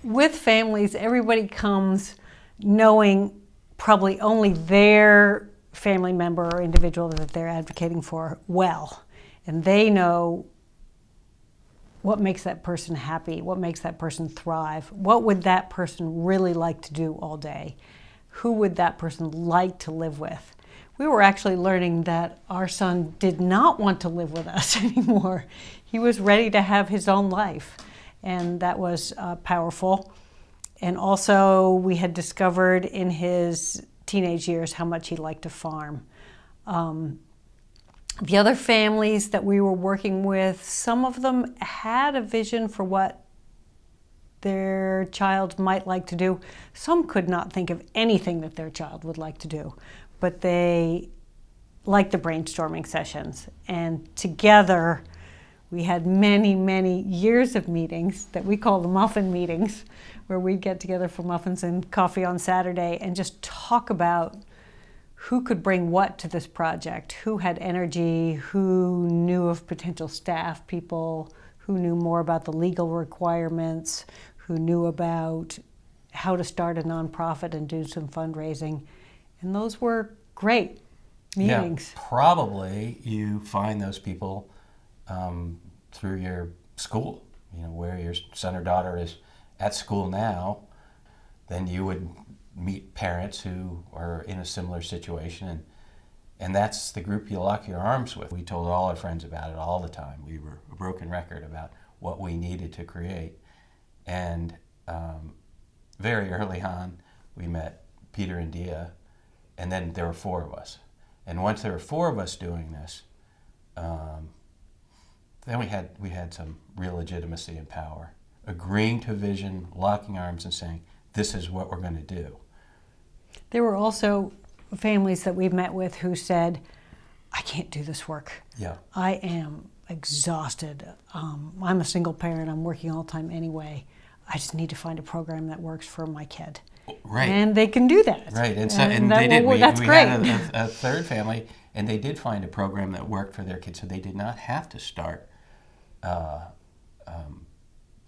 with families, everybody comes knowing probably only their family member or individual that they're advocating for well. And they know what makes that person happy, what makes that person thrive, what would that person really like to do all day, who would that person like to live with. We were actually learning that our son did not want to live with us anymore. He was ready to have his own life, and that was powerful. And also we had discovered in his teenage years how much he liked to farm. The other families that we were working with, some of them had a vision for what their child might like to do. Some could not think of anything that their child would like to do, but they liked the brainstorming sessions. And together, we had many, many years of meetings that we call the muffin meetings, where we'd get together for muffins and coffee on Saturday and just talk about who could bring what to this project, who had energy, who knew of potential staff people, who knew more about the legal requirements, who knew about how to start a nonprofit and do some fundraising. And those were great meetings. Yeah, probably you find those people through your school, where your son or daughter is at school now. Then you would meet parents who are in a similar situation, and that's the group you lock your arms with. We told all our friends about it all the time. We were a broken record about what we needed to create. And very early on, we met Peter and Dia, and then there were 4 of us. And once there were 4 of us doing this, then we had some real legitimacy and power. Agreeing to a vision, locking arms and saying, this is what we're going to do. There were also families that we've met with who said, I can't do this work. Yeah. I am exhausted. I'm a single parent. I'm working all the time anyway. I just need to find a program that works for my kid. Right. And they can do that. Right. And they did. That's we great. had a third family, and they did find a program that worked for their kids, so they did not have to start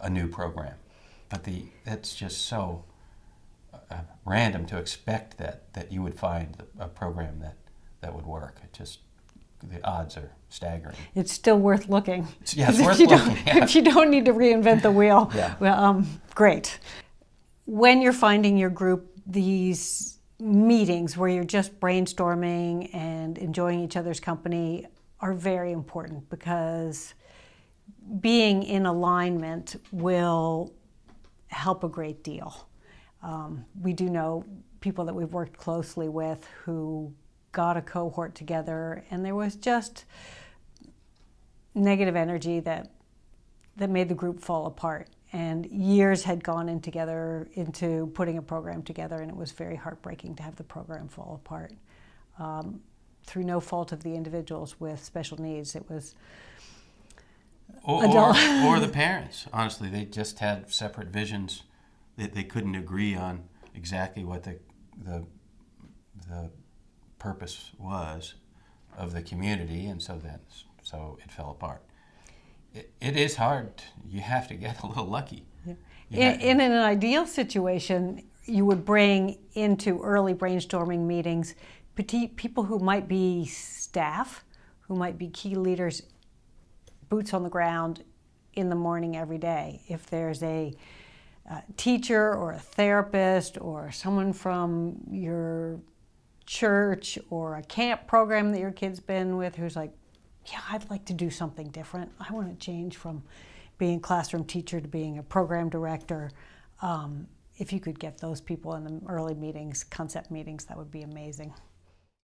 a new program. But it's just so random to expect that you would find a program that would work. The odds are staggering. It's still worth looking. Yeah, it's worth looking. Yeah. If you don't need to reinvent the wheel, yeah. Well, great. When you're finding your group, these meetings where you're just brainstorming and enjoying each other's company are very important, because being in alignment will help a great deal. We do know people that we've worked closely with who got a cohort together, and there was just negative energy that made the group fall apart. And years had gone into putting a program together, and it was very heartbreaking to have the program fall apart. Through no fault of the individuals with special needs, it was or the parents. Honestly, they just had separate visions. They couldn't agree on exactly what the purpose was of the community, and so it fell apart. It is hard. You have to get a little lucky. Yeah. In an ideal situation, you would bring into early brainstorming meetings people who might be staff, who might be key leaders, boots on the ground in the morning every day. If there's a teacher or a therapist or someone from your church or a camp program that your kid's been with who's like, yeah, I'd like to do something different. I want to change from being a classroom teacher to being a program director. If you could get those people in the early meetings, concept meetings, that would be amazing.